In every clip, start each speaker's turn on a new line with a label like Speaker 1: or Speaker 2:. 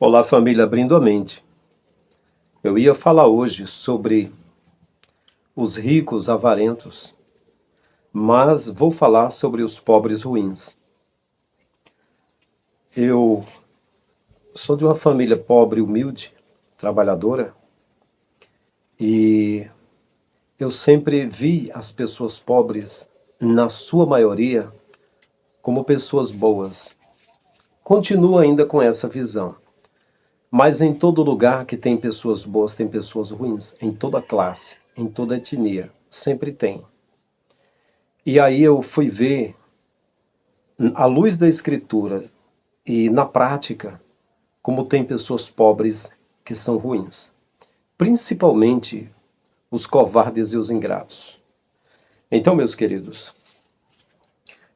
Speaker 1: Olá, família, abrindo a mente. Eu ia falar hoje sobre os ricos avarentos, mas vou falar sobre os pobres ruins. Eu sou de uma família pobre, humilde, trabalhadora, e eu sempre vi as pessoas pobres, na sua maioria, como pessoas boas. Continuo ainda com essa visão. Mas em todo lugar que tem pessoas boas, tem pessoas ruins. Em toda classe, em toda etnia. Sempre tem. E aí eu fui ver, à luz da Escritura e na prática, como tem pessoas pobres que são ruins. Principalmente os covardes e os ingratos. Então, meus queridos,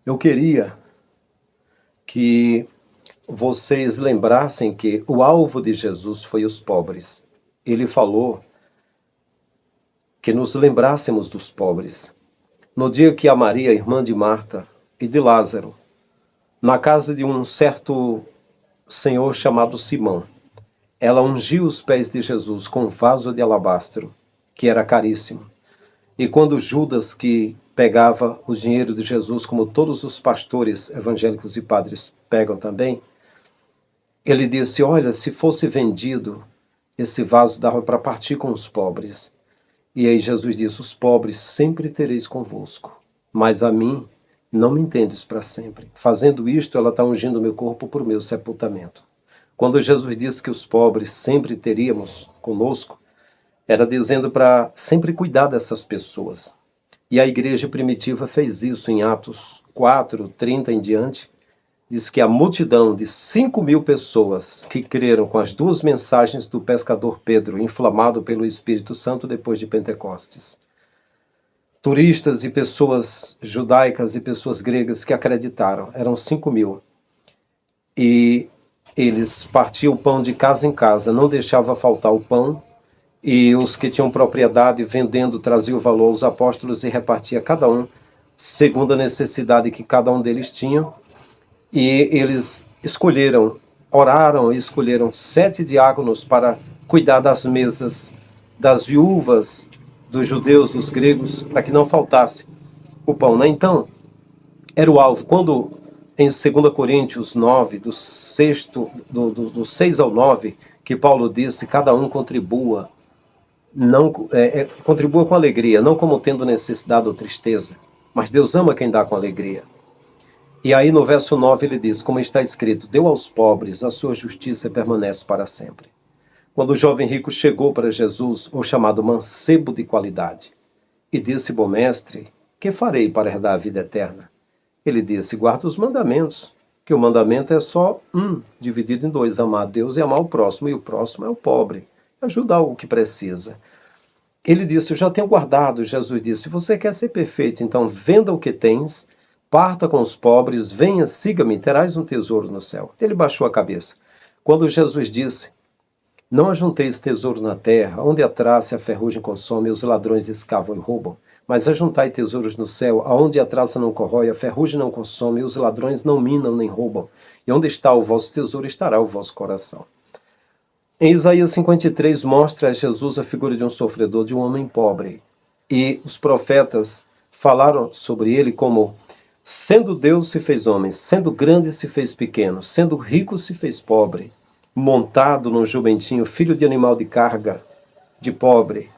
Speaker 1: eu queria que vocês lembrassem que o alvo de Jesus foi os pobres. Ele falou que nos lembrássemos dos pobres. No dia que a Maria, irmã de Marta e de Lázaro, na casa de um certo senhor chamado Simão, ela ungiu os pés de Jesus com um vaso de alabastro, que era caríssimo. E quando Judas, que pegava o dinheiro de Jesus, como todos os pastores evangélicos e padres pegam também, ele disse: olha, se fosse vendido, esse vaso dava para partir com os pobres. E aí Jesus disse: os pobres sempre tereis convosco, mas a mim não me entendes para sempre. Fazendo isto, ela está ungindo o meu corpo para o meu sepultamento. Quando Jesus disse que os pobres sempre teríamos conosco, era dizendo para sempre cuidar dessas pessoas. E a igreja primitiva fez isso em Atos 4, 30 em diante. Diz que a multidão de 5.000 pessoas que creram com as duas mensagens do pescador Pedro, inflamado pelo Espírito Santo depois de Pentecostes. Turistas e pessoas judaicas e pessoas gregas que acreditaram, eram 5.000. E eles partiam o pão de casa em casa, não deixava faltar o pão, e os que tinham propriedade vendendo traziam o valor aos apóstolos e repartia cada um, segundo a necessidade que cada um deles tinha. E eles oraram e escolheram 7 diáconos para cuidar das mesas das viúvas, dos judeus, dos gregos, para que não faltasse o pão, né? Então, era o alvo. Quando em 2 Coríntios 9, do 6 ao 9, que Paulo disse: cada um contribua, contribua com alegria, não como tendo necessidade ou tristeza, mas Deus ama quem dá com alegria. E aí no verso 9 ele diz, como está escrito: deu aos pobres, a sua justiça permanece para sempre. Quando o jovem rico chegou para Jesus, o chamado mancebo de qualidade, e disse: bom mestre, que farei para herdar a vida eterna? Ele disse: guarda os mandamentos, que o mandamento é só dividido em 2, amar a Deus e amar o próximo, e o próximo é o pobre, ajudar o que precisa. Ele disse: eu já tenho guardado. Jesus disse: se você quer ser perfeito, então venda o que tens, parta com os pobres, venha, siga-me, terás um tesouro no céu. Ele baixou a cabeça. Quando Jesus disse: não ajunteis tesouro na terra, onde a traça e a ferrugem consomem, os ladrões escavam e roubam, mas ajuntai tesouros no céu, aonde a traça não corrói, a ferrugem não consome, e os ladrões não minam nem roubam. E onde está o vosso tesouro, estará o vosso coração. Em Isaías 53 mostra a Jesus a figura de um sofredor, de um homem pobre. E os profetas falaram sobre ele como: sendo Deus se fez homem, sendo grande se fez pequeno, sendo rico se fez pobre, montado num jumentinho, filho de animal de carga, de pobre.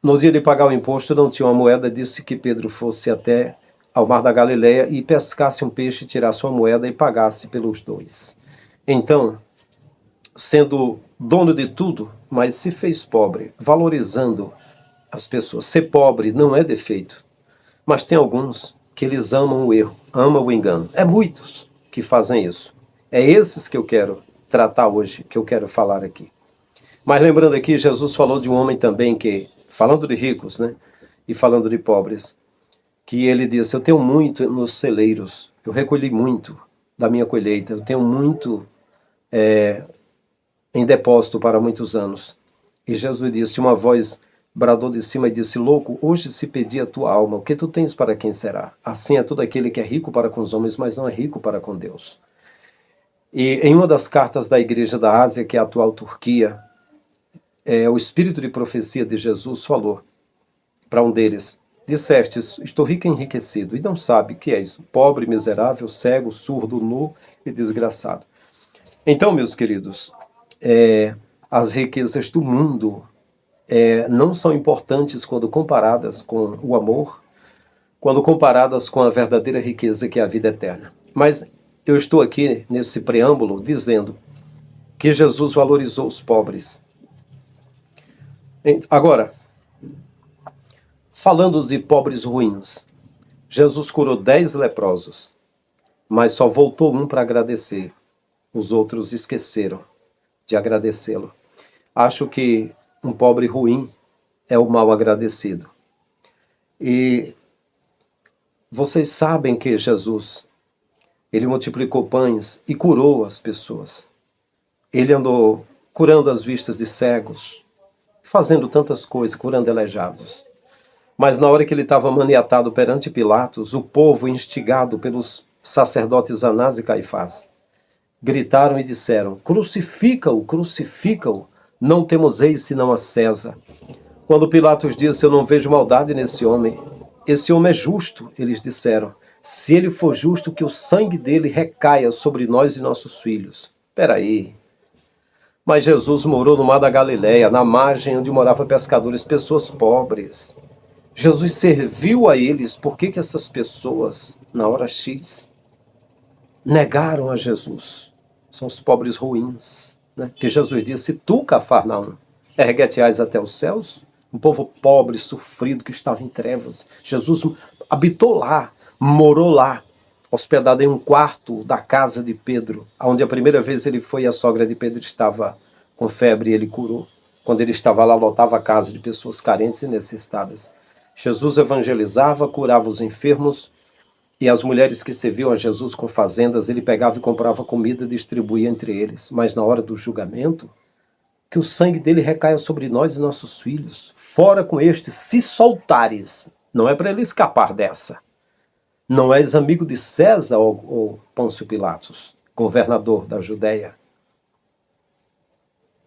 Speaker 1: No dia de pagar o imposto não tinha uma moeda, disse que Pedro fosse até ao mar da Galileia e pescasse um peixe, tirasse uma moeda e pagasse pelos 2. Então, sendo dono de tudo, mas se fez pobre, valorizando as pessoas. Ser pobre não é defeito, mas tem alguns que eles amam o erro, amam o engano. É muitos que fazem isso. É esses que eu quero tratar hoje, que eu quero falar aqui. Mas lembrando aqui, Jesus falou de um homem também que, falando de ricos, né, e falando de pobres, que ele disse: eu tenho muito nos celeiros, eu recolhi muito da minha colheita, eu tenho muito em depósito para muitos anos. E Jesus disse, uma voz bradou de cima e disse: louco, hoje se pedia a tua alma, o que tu tens para quem será? Assim é todo aquele que é rico para com os homens, mas não é rico para com Deus. E em uma das cartas da Igreja da Ásia, que é a atual Turquia, o espírito de profecia de Jesus falou para um deles: dissestes, estou rico e enriquecido, e não sabe que és pobre, miserável, cego, surdo, nu e desgraçado. Então, meus queridos, as riquezas do mundo não são importantes quando comparadas com o amor, quando comparadas com a verdadeira riqueza que é a vida eterna. Mas eu estou aqui nesse preâmbulo dizendo que Jesus valorizou os pobres. Agora, falando de pobres ruins, Jesus curou 10 leprosos, mas só voltou um para agradecer. Os outros esqueceram de agradecê-lo. Acho que um pobre ruim é o mal agradecido. E vocês sabem que Jesus, ele multiplicou pães e curou as pessoas. Ele andou curando as vistas de cegos, fazendo tantas coisas, curando aleijados. Mas na hora que ele estava maniatado perante Pilatos, o povo, instigado pelos sacerdotes Anás e Caifás, gritaram e disseram: crucifica-o, crucifica-o, não temos rei senão a César. Quando Pilatos disse: eu não vejo maldade nesse homem, esse homem é justo, eles disseram. Se ele for justo, que o sangue dele recaia sobre nós e nossos filhos. Espera aí. Mas Jesus morou no mar da Galileia, na margem onde moravam pescadores, pessoas pobres. Jesus serviu a eles. Por que essas pessoas, na hora X, negaram a Jesus? São os pobres ruins, né? Que Jesus disse: tu, Cafarnaum, erguete-ás até os céus? Um povo pobre, sofrido, que estava em trevas. Jesus habitou lá, morou lá, hospedado em um quarto da casa de Pedro, onde a primeira vez ele foi, a sogra de Pedro estava com febre e ele curou. Quando ele estava lá, lotava a casa de pessoas carentes e necessitadas. Jesus evangelizava, curava os enfermos, e as mulheres que serviam a Jesus com fazendas, ele pegava e comprava comida e distribuía entre eles. Mas na hora do julgamento, que o sangue dele recaia sobre nós e nossos filhos. Fora com estes, se soltares. Não é para ele escapar dessa. Não és amigo de César, ou Pôncio Pilatos, governador da Judéia?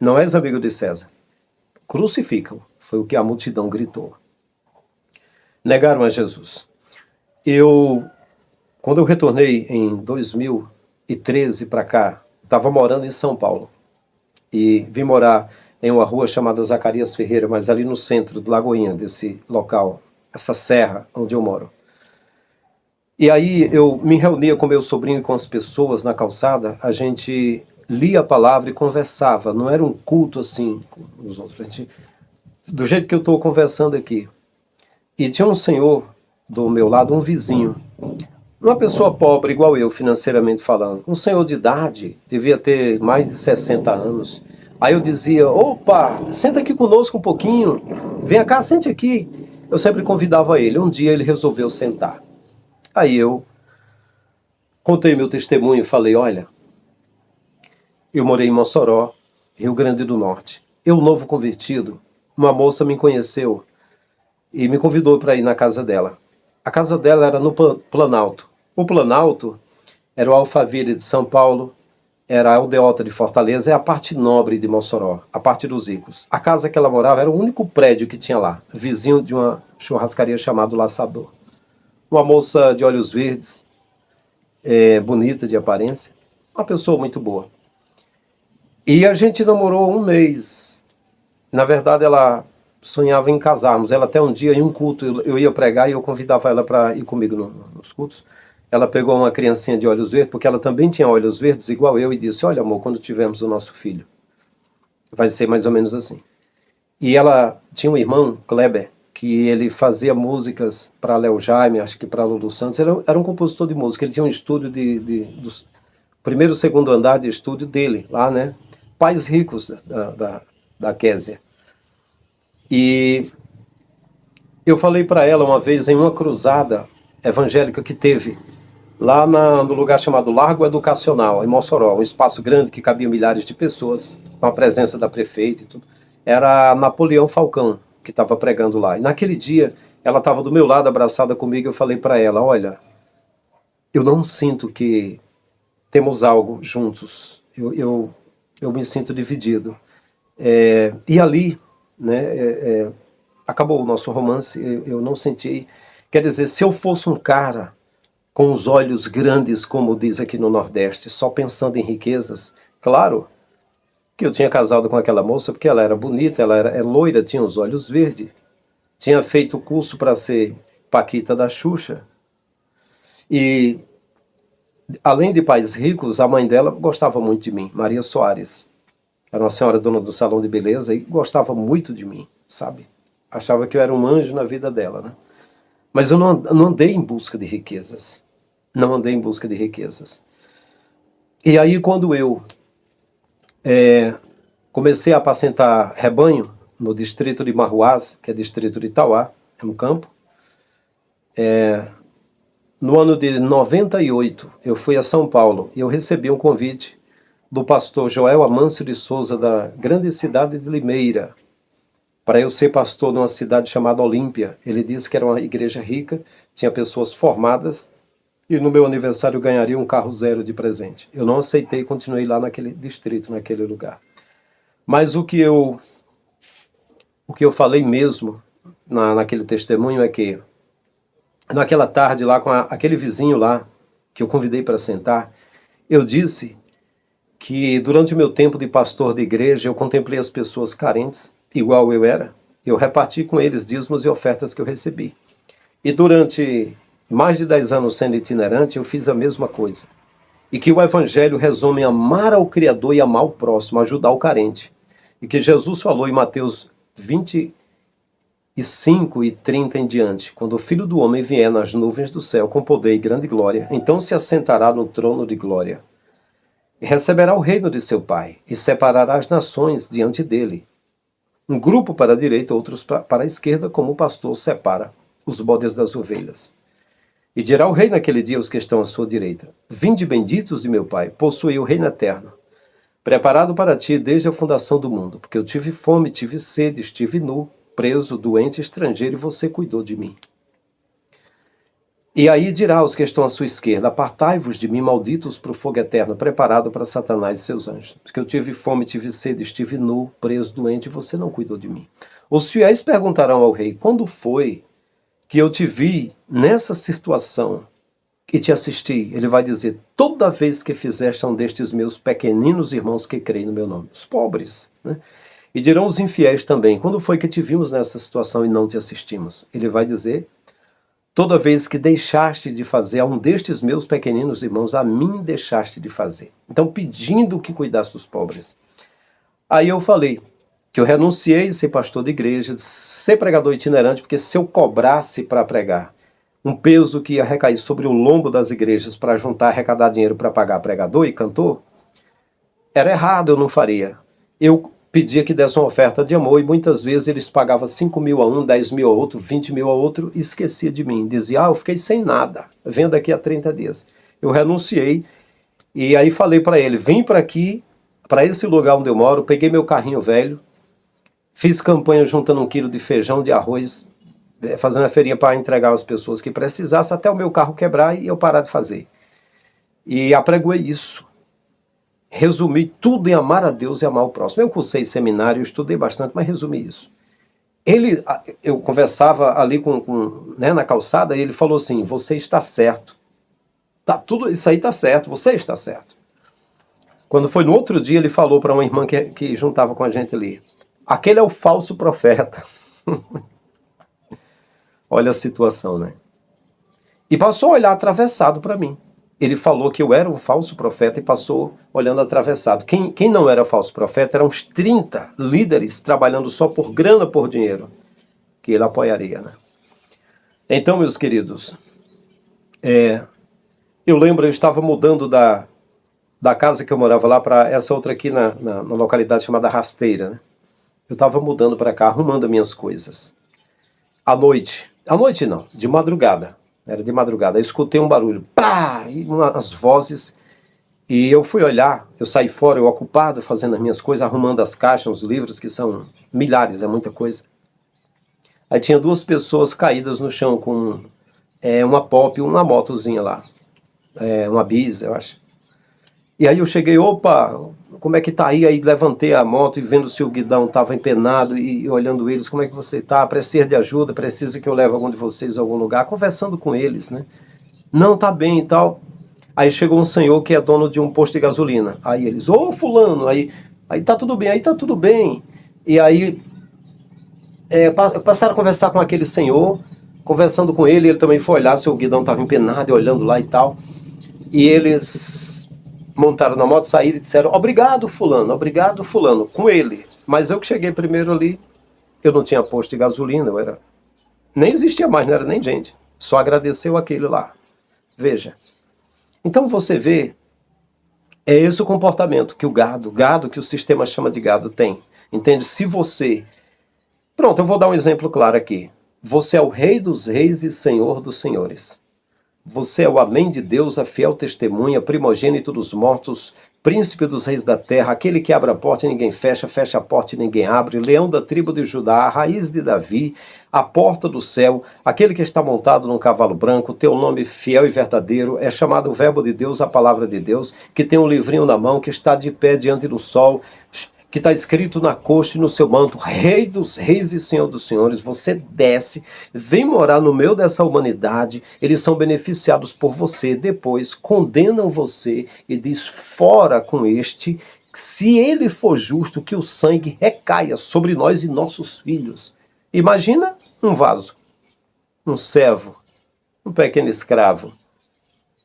Speaker 1: Não és amigo de César. Crucificam, foi o que a multidão gritou. Negaram a Jesus. Quando eu retornei em 2013 para cá, estava morando em São Paulo. E vim morar em uma rua chamada Zacarias Ferreira, mas ali no centro de Lagoinha, desse local, essa serra onde eu moro. E aí eu me reunia com meu sobrinho e com as pessoas na calçada, a gente lia a palavra e conversava, não era um culto assim com os outros, do jeito que eu estou conversando aqui. E tinha um senhor do meu lado, um vizinho, uma pessoa pobre igual eu, financeiramente falando, um senhor de idade, devia ter mais de 60 anos. Aí eu dizia: opa, senta aqui conosco um pouquinho, vem cá, sente aqui. Eu sempre convidava ele, um dia ele resolveu sentar. Aí eu contei meu testemunho e falei: olha, eu morei em Mossoró, Rio Grande do Norte. Eu, novo convertido, uma moça me conheceu e me convidou para ir na casa dela. A casa dela era no Planalto. O Planalto era o Alphaville de São Paulo, era a Aldeota de Fortaleza, é a parte nobre de Mossoró, a parte dos ricos. A casa que ela morava era o único prédio que tinha lá, vizinho de uma churrascaria chamada Laçador. Uma moça de olhos verdes, bonita de aparência, uma pessoa muito boa. E a gente namorou um mês. Na verdade, ela sonhava em casarmos. Ela até um dia, em um culto, eu ia pregar e eu convidava ela para ir comigo nos cultos. Ela pegou uma criancinha de olhos verdes, porque ela também tinha olhos verdes, igual eu, e disse: olha, amor, quando tivermos o nosso filho, vai ser mais ou menos assim. E ela tinha um irmão, Kleber, que ele fazia músicas para Léo Jaime, acho que para Lulu Santos. Ele era um compositor de música, ele tinha um estúdio dos primeiro e segundo andar de estúdio dele, lá, né? Pais ricos da Késia. E eu falei para ela uma vez, em uma cruzada evangélica que teve, lá no lugar chamado Largo Educacional, em Mossoró, um espaço grande que cabia milhares de pessoas, com a presença da prefeita e tudo. Era Napoleão Falcão que estava pregando lá. E naquele dia, ela estava do meu lado, abraçada comigo, eu falei para ela: olha, eu não sinto que temos algo juntos. Eu me sinto dividido. E ali, né, acabou o nosso romance, eu não senti... Quer dizer, se eu fosse um cara com os olhos grandes, como diz aqui no Nordeste, só pensando em riquezas, claro que eu tinha casado com aquela moça porque ela era bonita, ela era loira, tinha os olhos verdes, tinha feito o curso para ser Paquita da Xuxa, e além de pais ricos, a mãe dela gostava muito de mim, Maria Soares. Era uma senhora dona do salão de beleza e gostava muito de mim, sabe? Achava que eu era um anjo na vida dela, né? Mas eu não andei em busca de riquezas. Não andei em busca de riquezas. E aí, quando eu comecei a apacentar rebanho no distrito de Marruás, que é distrito de Itauá, é um campo, no ano de 98, eu fui a São Paulo e eu recebi um convite do pastor Joel Amâncio de Souza, da grande cidade de Limeira, para eu ser pastor numa cidade chamada Olímpia. Ele disse que era uma igreja rica, tinha pessoas formadas, e no meu aniversário eu ganharia um carro zero de presente. Eu não aceitei e continuei lá naquele distrito, naquele lugar. Mas o que eu falei mesmo naquele testemunho é que, naquela tarde lá, com aquele vizinho lá, que eu convidei para sentar, eu disse que durante o meu tempo de pastor de igreja, eu contemplei as pessoas carentes, igual eu era, eu reparti com eles dízimos e ofertas que eu recebi. E durante mais de 10 anos sendo itinerante, eu fiz a mesma coisa. E que o Evangelho resume em amar ao Criador e amar o próximo, ajudar o carente. E que Jesus falou em Mateus 25 e 30 em diante: quando o Filho do Homem vier nas nuvens do céu com poder e grande glória, então se assentará no trono de glória. E receberá o reino de seu Pai, e separará as nações diante dele. Um grupo para a direita, outros para a esquerda, como o pastor separa os bodes das ovelhas. E dirá o rei naquele dia aos que estão à sua direita: vinde benditos de meu Pai, possuí o reino eterno, preparado para ti desde a fundação do mundo, porque eu tive fome, tive sede, estive nu, preso, doente, estrangeiro, e você cuidou de mim. E aí dirá aos que estão à sua esquerda: apartai-vos de mim, malditos, para o fogo eterno, preparado para Satanás e seus anjos. Porque eu tive fome, tive sede, estive nu, preso, doente, e você não cuidou de mim. Os fiéis perguntarão ao rei: quando foi que eu te vi nessa situação e te assisti? Ele vai dizer: toda vez que fizeste um destes meus pequeninos irmãos que creem no meu nome. Os pobres, né? E dirão os infiéis também: quando foi que te vimos nessa situação e não te assistimos? Ele vai dizer: toda vez que deixaste de fazer a um destes meus pequeninos irmãos, a mim deixaste de fazer. Então, pedindo que cuidasse dos pobres. Aí eu falei que eu renunciei a ser pastor de igreja, ser pregador itinerante, porque se eu cobrasse para pregar um peso que ia recair sobre o lombo das igrejas para juntar, arrecadar dinheiro para pagar pregador e cantor, era errado, eu não faria. Eu pedia que desse uma oferta de amor e muitas vezes eles pagavam 5 mil a um, 10 mil a outro, 20 mil a outro e esquecia de mim. Dizia: eu fiquei sem nada, venho daqui a 30 dias. Eu renunciei e aí falei para ele: vim para aqui, para esse lugar onde eu moro, peguei meu carrinho velho, fiz campanha juntando 1 quilo de feijão, de arroz, fazendo a feirinha para entregar às pessoas que precisassem, até o meu carro quebrar e eu parar de fazer. E apregoei isso. Resumi tudo em amar a Deus e amar o próximo. Eu cursei seminário, estudei bastante, mas resumi isso. Eu conversava ali né, na calçada e ele falou assim: você está certo. Tudo isso aí está certo, você está certo. Quando foi no outro dia, ele falou para uma irmã que juntava com a gente ali: aquele é o falso profeta. Olha a situação, né? E passou a olhar atravessado para mim. Ele falou que eu era um falso profeta e passou olhando atravessado. Quem não era falso profeta eram uns 30 líderes trabalhando só por grana, por dinheiro, que ele apoiaria, né? Então, meus queridos, eu lembro, eu estava mudando da casa que eu morava lá para essa outra aqui na localidade chamada Rasteira, né? Eu estava mudando para cá, arrumando as minhas coisas. À noite não, de madrugada. Era de madrugada. Eu escutei um barulho, pá, e umas vozes, e eu fui olhar, eu saí fora, eu ocupado, fazendo as minhas coisas, arrumando as caixas, os livros, que são milhares, é muita coisa. Aí tinha 2 pessoas caídas no chão com uma pop, uma motozinha lá, uma bis, eu acho. E aí eu cheguei, opa, como é que tá aí? Aí levantei a moto e vendo se o guidão estava empenado e olhando eles, como é que você tá? Precisa de ajuda? Precisa que eu leve algum de vocês a algum lugar? Conversando com eles, né? Não, tá bem e tal. Aí chegou um senhor que é dono de um posto de gasolina. Aí eles, ô fulano, aí tá tudo bem, aí tá tudo bem. E aí passaram a conversar com aquele senhor, conversando com ele, ele também foi olhar se o guidão estava empenado e olhando lá e tal. E eles montaram na moto, saíram e disseram, obrigado fulano, com ele. Mas eu que cheguei primeiro ali, eu não tinha posto de gasolina, eu era... Nem existia mais, não era nem gente. Só agradeceu aquele lá. Veja. Então você vê, é esse o comportamento que o gado que o sistema chama de gado tem. Entende? Se você... Pronto, eu vou dar um exemplo claro aqui. Você é o rei dos reis e senhor dos senhores. Você é o amém de Deus, a fiel testemunha, primogênito dos mortos, príncipe dos reis da terra, aquele que abre a porta e ninguém fecha, fecha a porta e ninguém abre, leão da tribo de Judá, a raiz de Davi, a porta do céu, aquele que está montado num cavalo branco, teu nome fiel e verdadeiro, é chamado o verbo de Deus, a palavra de Deus, que tem um livrinho na mão, que está de pé diante do sol, que está escrito na coxa e no seu manto, Rei dos reis e Senhor dos senhores, você desce, vem morar no meio dessa humanidade, eles são beneficiados por você, depois condenam você e diz, fora com este, se ele for justo, que o sangue recaia sobre nós e nossos filhos. Imagina um vaso, um servo, um pequeno escravo.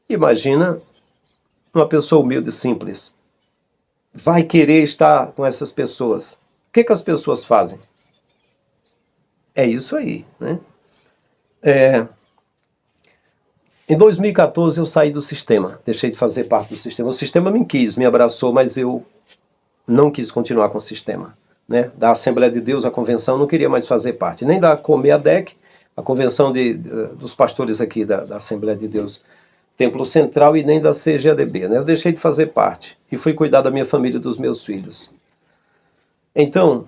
Speaker 1: Imagina uma pessoa humilde e simples. Vai querer estar com essas pessoas. O que as pessoas fazem? É isso aí, né? Em 2014 eu saí do sistema, deixei de fazer parte do sistema. O sistema me quis, me abraçou, mas eu não quis continuar com o sistema. Né? Da Assembleia de Deus, a convenção, não queria mais fazer parte. Nem da Comeadec, a convenção dos pastores aqui da Assembleia de Deus, Templo Central, e nem da CGADB. Né? Eu deixei de fazer parte e fui cuidar da minha família e dos meus filhos. Então,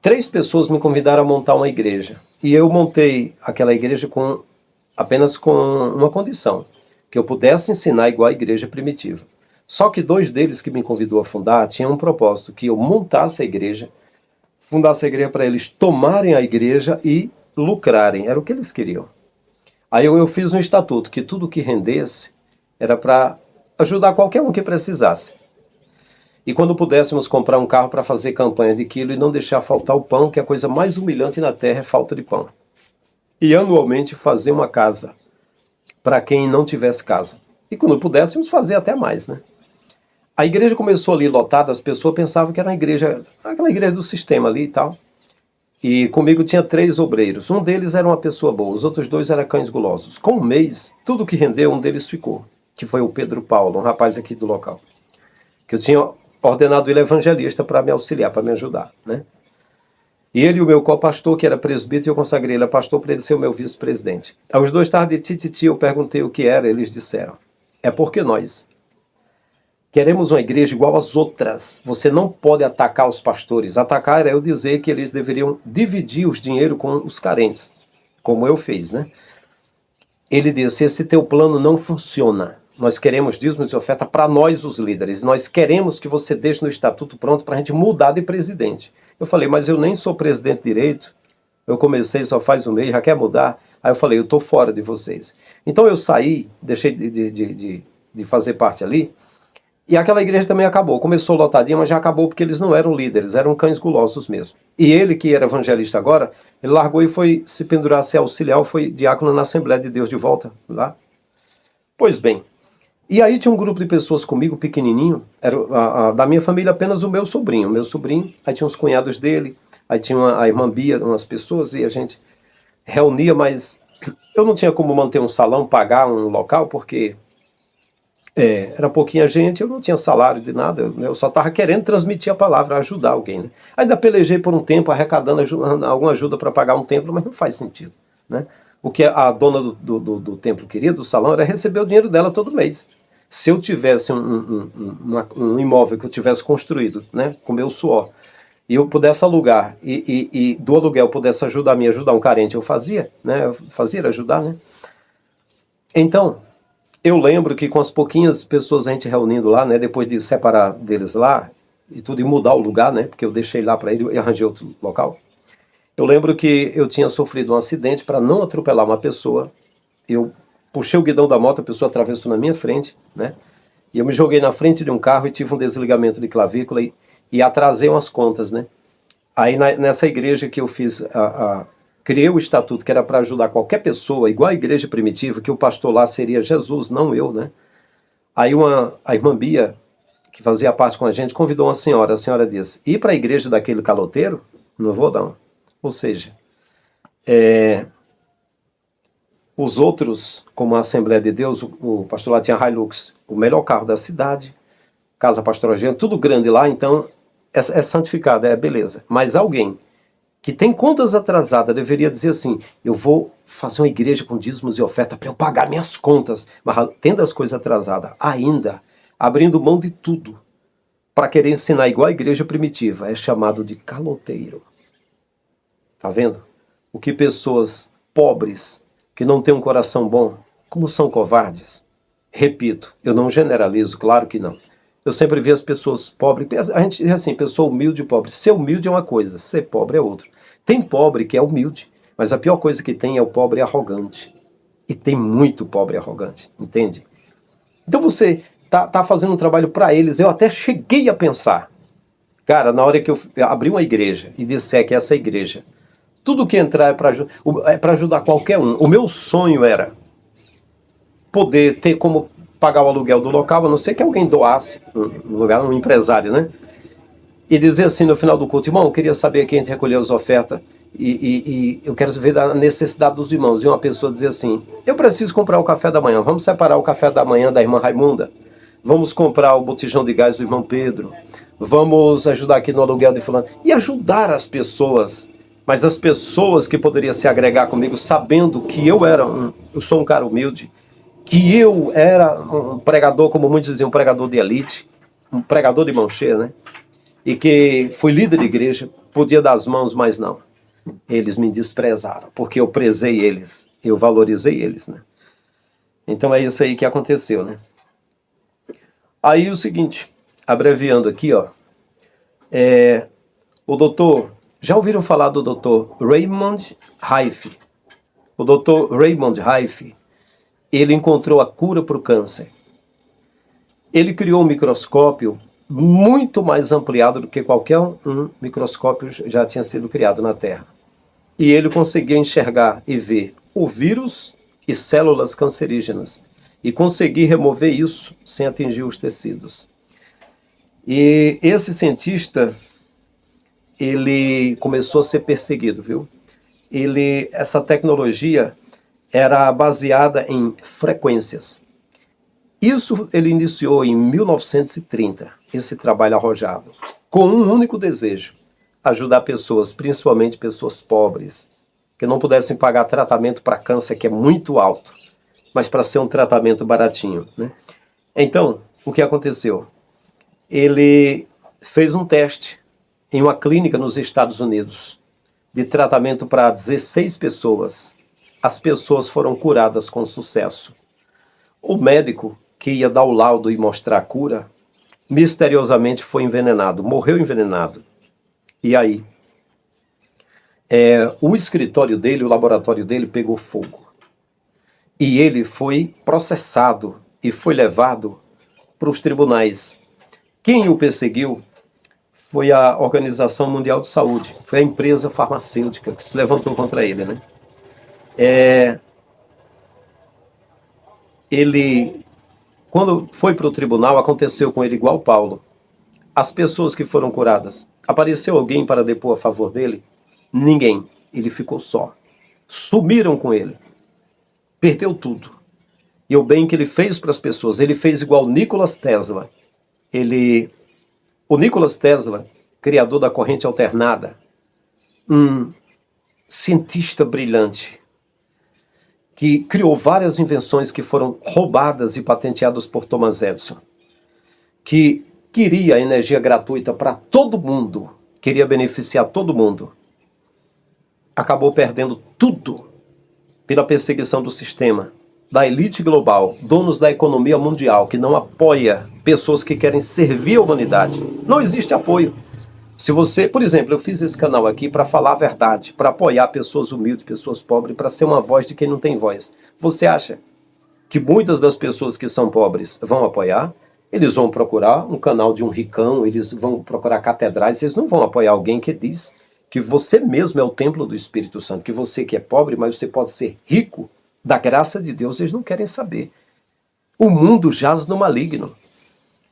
Speaker 1: 3 pessoas me convidaram a montar uma igreja. E eu montei aquela igreja apenas com uma condição, que eu pudesse ensinar igual a igreja primitiva. Só que 2 deles que me convidou a fundar tinham um propósito, que eu montasse a igreja, fundasse a igreja para eles tomarem a igreja e lucrarem. Era o que eles queriam. Aí eu fiz um estatuto, que tudo que rendesse era para ajudar qualquer um que precisasse. E quando pudéssemos comprar um carro para fazer campanha de quilo e não deixar faltar o pão, que é a coisa mais humilhante na terra é falta de pão. E anualmente fazer uma casa para quem não tivesse casa. E quando pudéssemos fazer até mais, né? A igreja começou ali lotada, as pessoas pensavam que era aquela igreja do sistema ali e tal. E comigo tinha 3 obreiros. Um deles era uma pessoa boa, os outros 2 eram cães gulosos. Com um mês, tudo que rendeu, um deles ficou, que foi o Pedro Paulo, um rapaz aqui do local. Que eu tinha ordenado ele evangelista para me auxiliar, para me ajudar, né? E ele e o meu co-pastor, que era presbítero, eu consagrei ele a pastor para ele ser o meu vice-presidente. Aí os 2 estavam de tititi, eu perguntei o que era, eles disseram, é porque nós queremos uma igreja igual às outras. Você não pode atacar os pastores. Atacar é eu dizer que eles deveriam dividir os dinheiro com os carentes, como eu fiz, né? Ele disse, esse teu plano não funciona. Nós queremos dízimos e oferta para nós, os líderes. Nós queremos que você deixe no estatuto pronto para a gente mudar de presidente. Eu falei, mas eu nem sou presidente direito. Eu comecei só faz um mês, já quer mudar? Aí eu falei, eu estou fora de vocês. Então eu saí, deixei de fazer parte ali. E aquela igreja também acabou. Começou lotadinha, mas já acabou porque eles não eram líderes, eram cães gulosos mesmo. E ele, que era evangelista agora, ele largou e foi se pendurar, ser auxiliar, foi diácono na Assembleia de Deus de volta lá. Pois bem, e aí tinha um grupo de pessoas comigo, pequenininho, era da minha família apenas o meu sobrinho. Aí tinha os cunhados dele, aí tinha a irmã Bia, umas pessoas, e a gente reunia, mas eu não tinha como manter um salão, pagar um local, porque... era pouquinha gente, eu não tinha salário de nada, eu só estava querendo transmitir a palavra, ajudar alguém. Né? Ainda pelejei por um tempo, arrecadando alguma ajuda para pagar um templo, mas não faz sentido. Né? O que a dona do templo queria, do salão, era receber o dinheiro dela todo mês. Se eu tivesse um imóvel que eu tivesse construído, né, com meu suor, e eu pudesse alugar, e do aluguel eu pudesse ajudar um carente, eu fazia, né, ajudar, né. Então... Eu lembro que com as pouquinhas pessoas a gente reunindo lá, né, depois de separar deles lá e tudo, e mudar o lugar, né, porque eu deixei lá para ele e arranjei outro local. Eu lembro que eu tinha sofrido um acidente. Para não atropelar uma pessoa. Eu puxei o guidão da moto, a pessoa atravessou na minha frente, né? E eu me joguei na frente de um carro e tive um desligamento de clavícula e atrasei umas contas, né? Aí nessa igreja que eu fiz, criei o estatuto que era para ajudar qualquer pessoa, igual a igreja primitiva, que o pastor lá seria Jesus, não eu, né? Aí a irmã Bia, que fazia parte com a gente, convidou uma senhora. A senhora disse: ir para a igreja daquele caloteiro? Não vou não. Ou seja, os outros, como a Assembleia de Deus, o pastor lá tinha Hilux, o melhor carro da cidade, casa pastoral, tudo grande lá, então é santificado, é beleza. Mas alguém que tem contas atrasadas deveria dizer assim: eu vou fazer uma igreja com dízimos e oferta para eu pagar minhas contas, mas tendo as coisas atrasadas, ainda abrindo mão de tudo para querer ensinar igual a igreja primitiva, é chamado de caloteiro. Tá vendo? O que pessoas pobres, que não têm um coração bom, como são covardes? Repito, eu não generalizo, claro que não. Eu sempre vi as pessoas pobres, a gente diz assim, pessoa humilde e pobre. Ser humilde é uma coisa, ser pobre é outra. Tem pobre que é humilde, mas a pior coisa que tem é o pobre arrogante. E tem muito pobre arrogante, entende? Então você tá fazendo um trabalho para eles. Eu até cheguei a pensar, cara, na hora que eu abri uma igreja e disser que essa igreja, tudo que entrar é para ajudar qualquer um. O meu sonho era poder ter como pagar o aluguel do local, a não ser que alguém doasse no lugar, um empresário, né? E dizer assim no final do culto: irmão, eu queria saber quem a gente recolheu as ofertas e eu quero ver a necessidade dos irmãos. E uma pessoa dizer assim: eu preciso comprar o café da manhã, vamos separar o café da manhã da irmã Raimunda, vamos comprar o botijão de gás do irmão Pedro, vamos ajudar aqui no aluguel de fulano, e ajudar as pessoas. Mas as pessoas que poderiam se agregar comigo, sabendo que eu sou um cara humilde, que eu era um pregador, como muitos diziam, um pregador de elite, um pregador de mão cheia, né? E que fui líder de igreja, podia dar as mãos, mas não. Eles me desprezaram, porque eu prezei eles, eu valorizei eles, né? Então é isso aí que aconteceu, né? Aí o seguinte, abreviando aqui, ó, o doutor, já ouviram falar do doutor Raymond Rife? O doutor Raymond Rife, ele encontrou a cura para o câncer. Ele criou um microscópio muito mais ampliado do que qualquer microscópio já tinha sido criado na Terra. E ele conseguia enxergar e ver o vírus e células cancerígenas. E conseguir remover isso sem atingir os tecidos. E esse cientista, ele começou a ser perseguido, viu? Essa tecnologia era baseada em frequências. Isso ele iniciou em 1930, esse trabalho arrojado, com um único desejo: ajudar pessoas, principalmente pessoas pobres, que não pudessem pagar tratamento para câncer, que é muito alto, mas para ser um tratamento baratinho, né? Então, o que aconteceu? Ele fez um teste em uma clínica nos Estados Unidos, de tratamento para 16 pessoas. As pessoas foram curadas com sucesso. O médico que ia dar o laudo e mostrar a cura, misteriosamente foi envenenado, morreu envenenado. E aí? O escritório dele, o laboratório dele pegou fogo. E ele foi processado e foi levado para os tribunais. Quem o perseguiu foi a Organização Mundial de Saúde, foi a empresa farmacêutica que se levantou contra ele, né? Ele, quando foi para o tribunal, aconteceu com ele igual Paulo. As pessoas que foram curadas, apareceu alguém para depor a favor dele? Ninguém. Ele ficou só. Sumiram com ele. Perdeu tudo. E o bem que ele fez para as pessoas, ele fez igual Nikola Tesla. O Nikola Tesla, criador da corrente alternada, um cientista brilhante, que criou várias invenções que foram roubadas e patenteadas por Thomas Edison, que queria energia gratuita para todo mundo, queria beneficiar todo mundo, acabou perdendo tudo pela perseguição do sistema. da elite global, donos da economia mundial, que não apoia pessoas que querem servir a humanidade. Não existe apoio. Se você, por exemplo, eu fiz esse canal aqui para falar a verdade, para apoiar pessoas humildes, pessoas pobres, para ser uma voz de quem não tem voz. Você acha que muitas das pessoas que são pobres vão apoiar? Eles vão procurar um canal de um ricão, eles vão procurar catedrais, eles não vão apoiar alguém que diz que você mesmo é o templo do Espírito Santo, que você que é pobre, mas você pode ser rico da graça de Deus, eles não querem saber. O mundo jaz no maligno.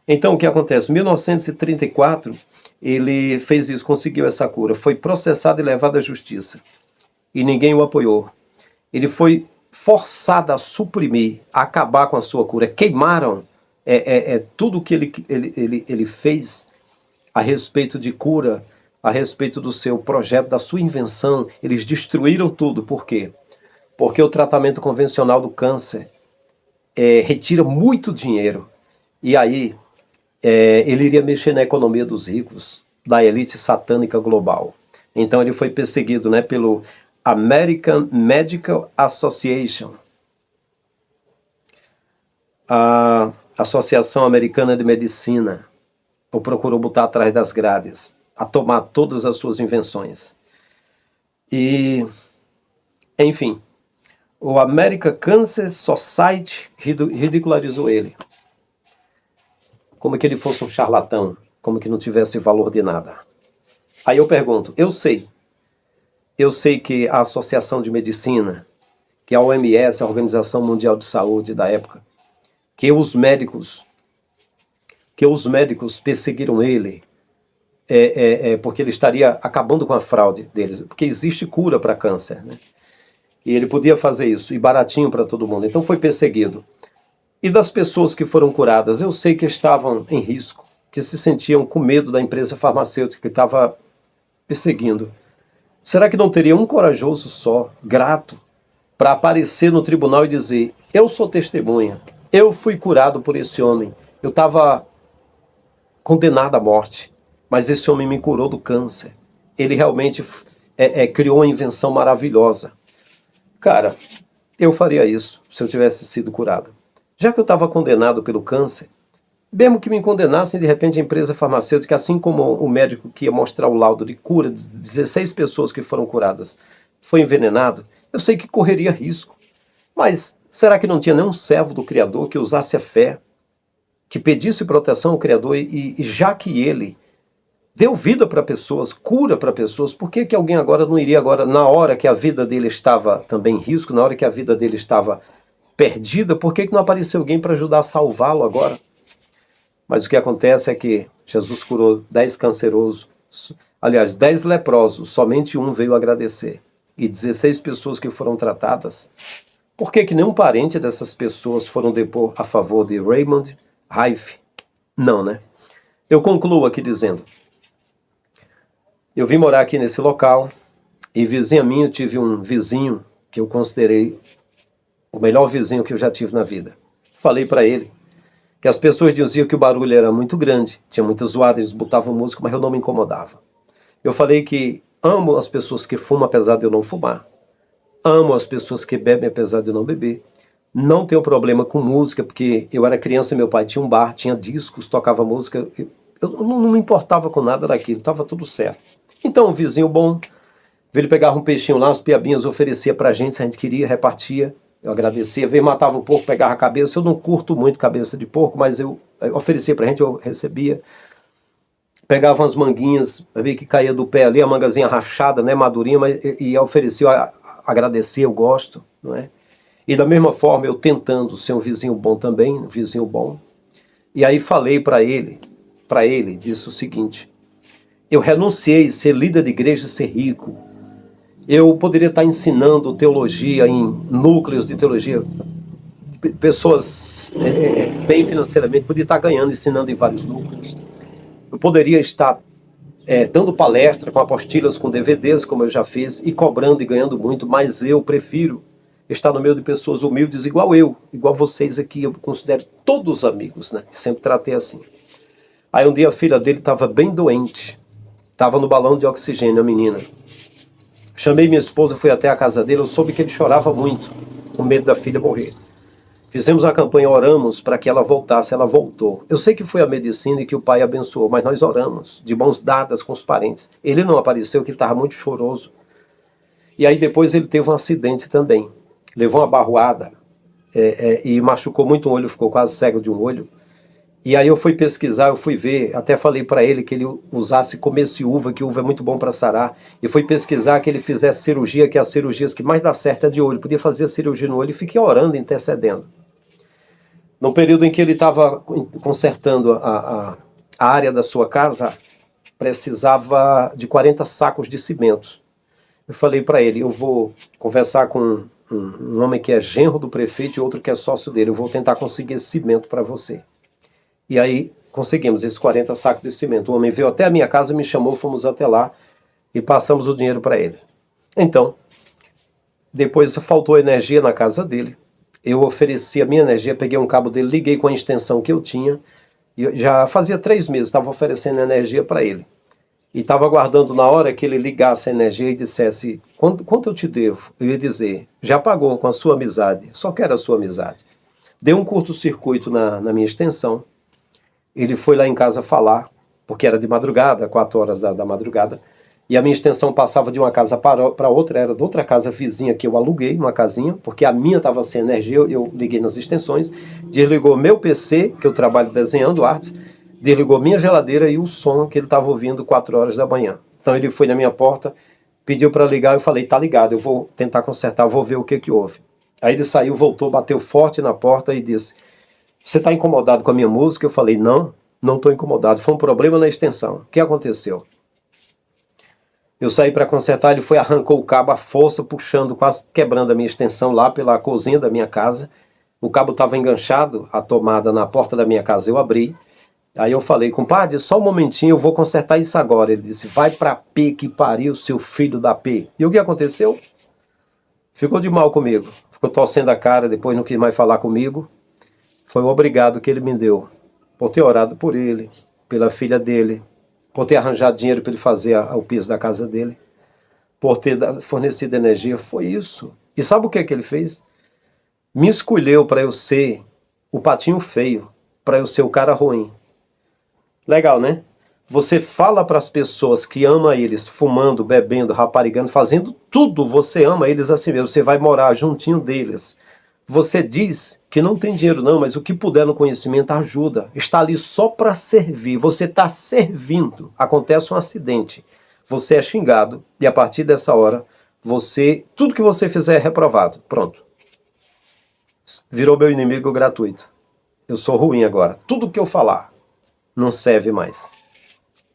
Speaker 1: Então o que acontece? Em 1934, ele fez isso, conseguiu essa cura, foi processado e levado à justiça. E ninguém o apoiou. Ele foi forçado a suprimir, a acabar com a sua cura. Queimaram tudo que ele fez a respeito de cura, a respeito do seu projeto, da sua invenção. Eles destruíram tudo. Por quê? Porque o tratamento convencional do câncer retira muito dinheiro. E aí ele iria mexer na economia dos ricos, da elite satânica global. Então ele foi perseguido, né, pelo American Medical Association, a Associação Americana de Medicina, o procurou botar atrás das grades, a tomar todas as suas invenções. E, enfim, o American Cancer Society ridicularizou ele, como que ele fosse um charlatão, como que não tivesse valor de nada. Aí eu pergunto, eu sei que a Associação de Medicina, que a OMS, a Organização Mundial de Saúde da época, que os médicos perseguiram ele, porque ele estaria acabando com a fraude deles, porque existe cura para câncer, né? E ele podia fazer isso, e baratinho para todo mundo, então foi perseguido. E das pessoas que foram curadas, eu sei que estavam em risco, que se sentiam com medo da empresa farmacêutica que estava perseguindo. Será que não teria um corajoso só, grato, para aparecer no tribunal e dizer, eu sou testemunha, eu fui curado por esse homem, eu estava condenado à morte, mas esse homem me curou do câncer. Ele realmente criou uma invenção maravilhosa. Cara, eu faria isso se eu tivesse sido curado. Já que eu estava condenado pelo câncer, mesmo que me condenassem de repente a empresa farmacêutica, assim como o médico que ia mostrar o laudo de cura de 16 pessoas que foram curadas, foi envenenado, eu sei que correria risco. Mas será que não tinha nenhum servo do Criador que usasse a fé, que pedisse proteção ao Criador e já que ele deu vida para pessoas, cura para pessoas, por que alguém agora não iria agora, na hora que a vida dele estava também em risco, na hora que a vida dele estava perdida, por que não apareceu alguém para ajudar a salvá-lo agora? Mas o que acontece é que Jesus curou 10 cancerosos, aliás, 10 leprosos, somente um veio agradecer. E 16 pessoas que foram tratadas. Por que nenhum parente dessas pessoas foram depor a favor de Raymond Rife? Não, né? Eu concluo aqui dizendo, eu vim morar aqui nesse local, e vizinha minha, eu tive um vizinho que eu considerei o melhor vizinho que eu já tive na vida. Falei para ele que as pessoas diziam que o barulho era muito grande, tinha muita zoada, eles botavam música, mas eu não me incomodava. Eu falei que amo as pessoas que fumam, apesar de eu não fumar. Amo as pessoas que bebem, apesar de eu não beber. Não tenho problema com música, porque eu era criança e meu pai tinha um bar, tinha discos, tocava música. Eu não me importava com nada daquilo, estava tudo certo. Então, um vizinho bom, ele pegava um peixinho lá, as piabinhas, oferecia pra gente, se a gente queria, repartia. Eu agradecia, veio, matava o porco, pegava a cabeça. Eu não curto muito cabeça de porco, mas eu oferecia pra gente, eu recebia. Pegava umas manguinhas, ver que caía do pé ali, a mangazinha rachada, né, madurinha, mas, e oferecia, agradecer, eu gosto, não é? E da mesma forma, eu tentando ser um vizinho bom também, um vizinho bom. E aí falei para ele, disse o seguinte, eu renunciei a ser líder de igreja, ser rico. Eu poderia estar ensinando teologia em núcleos de teologia, pessoas bem financeiramente, poderia estar ganhando, ensinando em vários núcleos. Eu poderia estar dando palestra com apostilas, com DVDs, como eu já fiz, e cobrando e ganhando muito, mas eu prefiro estar no meio de pessoas humildes igual eu, igual vocês aqui, eu considero todos amigos, né? Sempre tratei assim. Aí um dia a filha dele estava bem doente, estava no balão de oxigênio, a menina. Chamei minha esposa, fui até a casa dele, eu soube que ele chorava muito, com medo da filha morrer. Fizemos a campanha, oramos para que ela voltasse, ela voltou. Eu sei que foi a medicina e que o pai abençoou, mas nós oramos, de mãos dadas com os parentes. Ele não apareceu, que ele estava muito choroso. E aí depois ele teve um acidente também. Levou uma barroada e machucou muito o olho, ficou quase cego de um olho. E aí eu fui pesquisar, eu fui ver, até falei para ele que ele usasse, comesse uva, que uva é muito bom para sarar. E fui pesquisar que ele fizesse cirurgia, que as cirurgias que mais dá certo é de olho. Podia fazer cirurgia no olho e fiquei orando, intercedendo. No período em que ele estava consertando a área da sua casa, precisava de 40 sacos de cimento. Eu falei para ele, eu vou conversar com um homem que é genro do prefeito e outro que é sócio dele, eu vou tentar conseguir esse cimento para você. E aí conseguimos esses 40 sacos de cimento. O homem veio até a minha casa, me chamou, fomos até lá e passamos o dinheiro para ele. Então, depois faltou energia na casa dele. Eu ofereci a minha energia, peguei um cabo dele, liguei com a extensão que eu tinha. E já fazia 3 meses, estava oferecendo energia para ele. E estava aguardando na hora que ele ligasse a energia e dissesse, quanto eu te devo? Eu ia dizer, já pagou com a sua amizade, só quero a sua amizade. Deu um curto-circuito na minha extensão. Ele foi lá em casa falar, porque era de madrugada, 4 horas da madrugada, e a minha extensão passava de uma casa para outra, era de outra casa vizinha que eu aluguei, uma casinha, porque a minha estava sem energia, eu liguei nas extensões, desligou meu PC, que eu trabalho desenhando arte, desligou minha geladeira e o som que ele estava ouvindo 4 horas da manhã. Então ele foi na minha porta, pediu para ligar, eu falei, tá ligado, eu vou tentar consertar, vou ver o que houve. Aí ele saiu, voltou, bateu forte na porta e disse, você está incomodado com a minha música? Eu falei, não estou incomodado, foi um problema na extensão. O que aconteceu? Eu saí para consertar, ele foi, arrancou o cabo à força, puxando, quase quebrando a minha extensão lá pela cozinha da minha casa. O cabo estava enganchado, a tomada na porta da minha casa, eu abri. Aí eu falei, compadre, só um momentinho, eu vou consertar isso agora. Ele disse, vai pra P que pariu, seu filho da P. E o que aconteceu? Ficou de mal comigo. Ficou torcendo a cara, depois não quis mais falar comigo. Foi o obrigado que ele me deu, por ter orado por ele, pela filha dele, por ter arranjado dinheiro para ele fazer o piso da casa dele, por ter fornecido energia, foi isso. E sabe o que ele fez? Me escolheu para eu ser o patinho feio, para eu ser o cara ruim. Legal, né? Você fala para as pessoas que ama eles, fumando, bebendo, raparigando, fazendo tudo, você ama eles assim mesmo, você vai morar juntinho deles. Você diz que não tem dinheiro não, mas o que puder no conhecimento ajuda. Está ali só para servir. Você está servindo. Acontece um acidente. Você é xingado e a partir dessa hora, tudo que você fizer é reprovado. Pronto. Virou meu inimigo gratuito. Eu sou ruim agora. Tudo que eu falar não serve mais.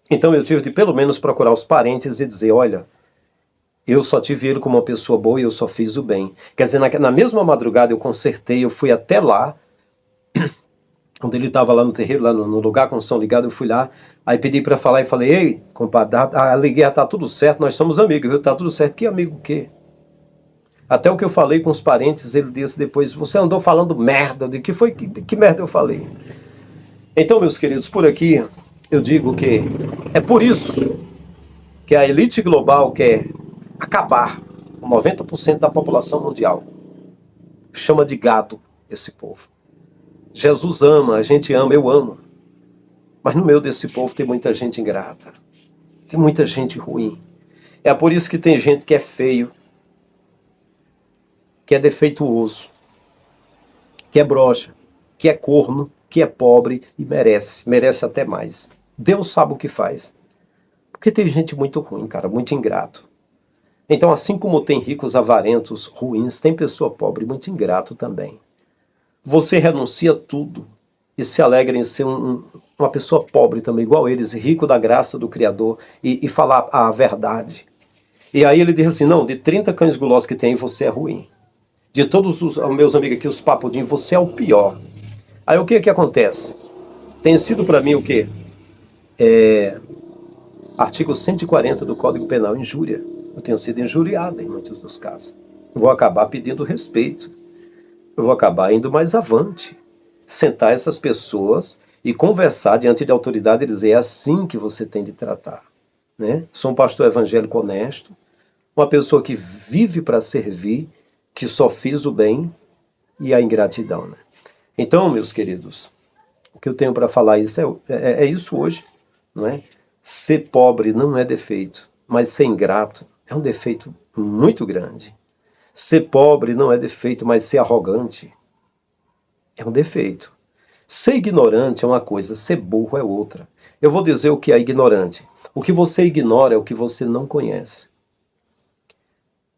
Speaker 1: Então eu tive de pelo menos procurar os parentes e dizer, olha, eu só tive ele como uma pessoa boa e eu só fiz o bem. Quer dizer, na mesma madrugada eu consertei, eu fui até lá, quando ele estava lá no terreiro, lá no lugar com o som ligado, eu fui lá, aí pedi para falar e falei, ei, compadre, liguei, tá tudo certo, nós somos amigos, viu? Tá tudo certo. Que amigo o quê? Até o que eu falei com os parentes, ele disse depois, você andou falando merda, de que foi, que merda eu falei? Então, meus queridos, por aqui eu digo que é por isso que a elite global quer acabar com 90% da população mundial. Chama de gado esse povo. Jesus ama, a gente ama, eu amo. Mas no meio desse povo tem muita gente ingrata. Tem muita gente ruim. É por isso que tem gente que é feio, que é defeituoso, que é broxa, que é corno, que é pobre e merece até mais. Deus sabe o que faz. Porque tem gente muito ruim, cara, muito ingrato. Então, assim como tem ricos avarentos ruins, tem pessoa pobre muito ingrato também. Você renuncia a tudo e se alegra em ser uma pessoa pobre também, igual eles, rico da graça do Criador e falar a verdade. E aí ele diz assim, não, de 30 cães gulosos que tem, você é ruim. De todos os meus amigos aqui, os papudinhos, você é o pior. Aí o que acontece? Tem sido para mim o quê? Artigo 140 do Código Penal, injúria. Eu tenho sido injuriado em muitos dos casos. Eu vou acabar pedindo respeito. Eu vou acabar indo mais avante. Sentar essas pessoas e conversar diante de autoridade e dizer, é assim que você tem de tratar. Né? Sou um pastor evangélico honesto, uma pessoa que vive para servir, que só fiz o bem e a ingratidão. Né? Então, meus queridos, o que eu tenho para falar é isso hoje, não é? Ser pobre não é defeito, mas ser ingrato é um defeito muito grande. Ser pobre não é defeito, mas ser arrogante é um defeito. Ser ignorante é uma coisa, ser burro é outra. Eu vou dizer o que é ignorante. O que você ignora é o que você não conhece.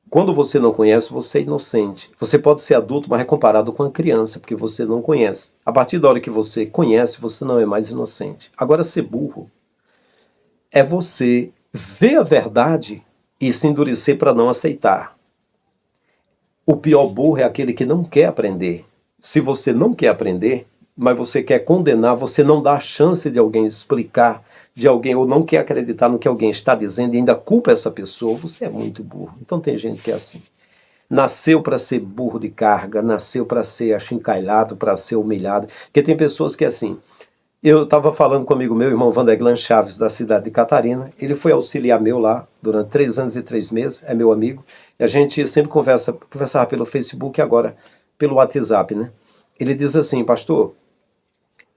Speaker 1: Quando você não conhece, você é inocente. Você pode ser adulto, mas é comparado com a criança, porque você não conhece. A partir da hora que você conhece, você não é mais inocente. Agora, ser burro é você ver a verdade e se endurecer para não aceitar. O pior burro é aquele que não quer aprender. Se você não quer aprender, mas você quer condenar, você não dá a chance de alguém explicar, de alguém, ou não quer acreditar no que alguém está dizendo e ainda culpa essa pessoa, você é muito burro. Então tem gente que é assim. Nasceu para ser burro de carga, nasceu para ser achincalhado, para ser humilhado. Porque tem pessoas que é assim. Eu estava falando com um amigo meu, irmão Vandeglan Chaves, da cidade de Catarina. Ele foi auxiliar meu lá durante 3 anos e 3 meses, é meu amigo. E a gente sempre conversava pelo Facebook e agora pelo WhatsApp, né? Ele diz assim, pastor,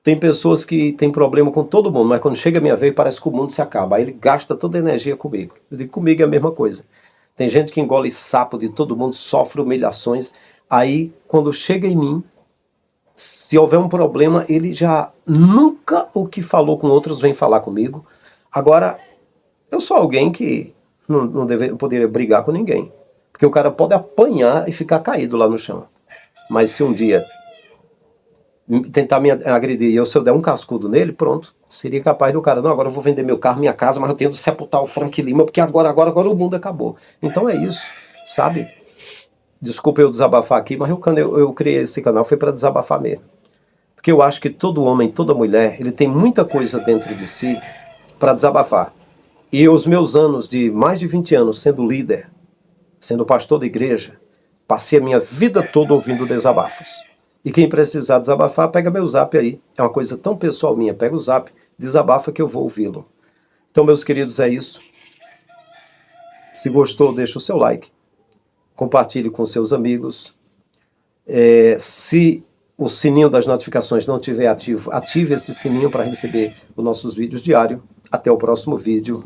Speaker 1: tem pessoas que têm problema com todo mundo, mas quando chega a minha vez parece que o mundo se acaba. Aí ele gasta toda a energia comigo. Eu digo, comigo é a mesma coisa. Tem gente que engole sapo de todo mundo, sofre humilhações. Aí, quando chega em mim, se houver um problema, ele já nunca o que falou com outros vem falar comigo. Agora, eu sou alguém que não poderia brigar com ninguém. Porque o cara pode apanhar e ficar caído lá no chão. Mas se um dia tentar me agredir e se eu der um cascudo nele, pronto, seria capaz do cara, não, agora eu vou vender meu carro, minha casa, mas eu tenho de sepultar o Frank Lima, porque agora o mundo acabou. Então é isso, sabe? Desculpa eu desabafar aqui, mas quando eu criei esse canal foi para desabafar mesmo. Porque eu acho que todo homem, toda mulher, ele tem muita coisa dentro de si para desabafar. E os meus anos de mais de 20 anos sendo líder, sendo pastor da igreja, passei a minha vida toda ouvindo desabafos. E quem precisar desabafar, pega meu zap aí. É uma coisa tão pessoal minha. Pega o zap, desabafa que eu vou ouvi-lo. Então, meus queridos, é isso. Se gostou, deixa o seu like. Compartilhe com seus amigos. Se o sininho das notificações não estiver ativo, ative esse sininho para receber os nossos vídeos diários. Até o próximo vídeo.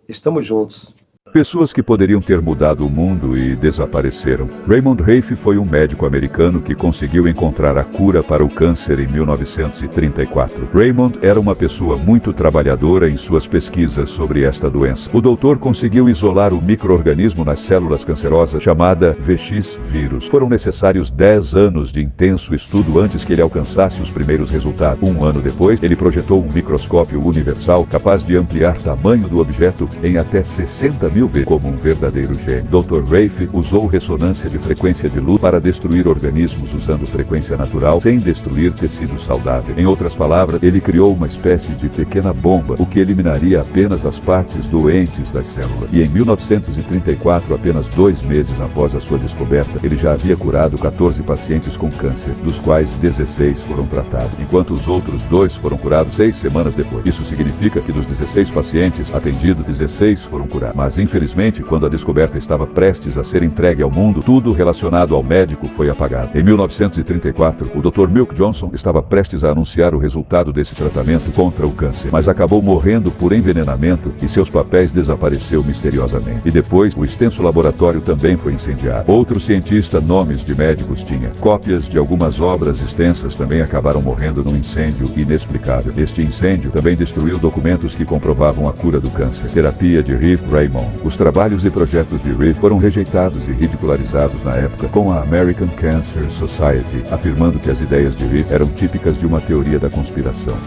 Speaker 1: Estamos juntos.
Speaker 2: Pessoas que poderiam ter mudado o mundo e desapareceram. Raymond Rife foi um médico americano que conseguiu encontrar a cura para o câncer em 1934. Raymond era uma pessoa muito trabalhadora em suas pesquisas sobre esta doença. O doutor conseguiu isolar o micro-organismo nas células cancerosas chamada VX vírus. Foram necessários 10 anos de intenso estudo antes que ele alcançasse os primeiros resultados. Um ano depois, ele projetou um microscópio universal capaz de ampliar o tamanho do objeto em até 60 mil vezes, como um verdadeiro gênio. Dr. Rife usou ressonância de frequência de luz para destruir organismos usando frequência natural sem destruir tecido saudável. Em outras palavras, ele criou uma espécie de pequena bomba, o que eliminaria apenas as partes doentes das células. E em 1934, apenas 2 meses após a sua descoberta, ele já havia curado 14 pacientes com câncer, dos quais 16 foram tratados, enquanto os outros 2 foram curados 6 semanas depois. Isso significa que dos 16 pacientes atendidos, 16 foram curados. Mas, infelizmente, quando a descoberta estava prestes a ser entregue ao mundo, tudo relacionado ao médico foi apagado. Em 1934, o Dr. Milk Johnson estava prestes a anunciar o resultado desse tratamento contra o câncer, mas acabou morrendo por envenenamento e seus papéis desapareceu misteriosamente. E depois, o extenso laboratório também foi incendiado. Outro cientista, nomes de médicos tinha. Cópias de algumas obras extensas também acabaram morrendo num incêndio inexplicável. Este incêndio também destruiu documentos que comprovavam a cura do câncer. Terapia de Rife Raymond. Os trabalhos e projetos de Rife foram rejeitados e ridicularizados na época com a American Cancer Society, afirmando que as ideias de Rife eram típicas de uma teoria da conspiração.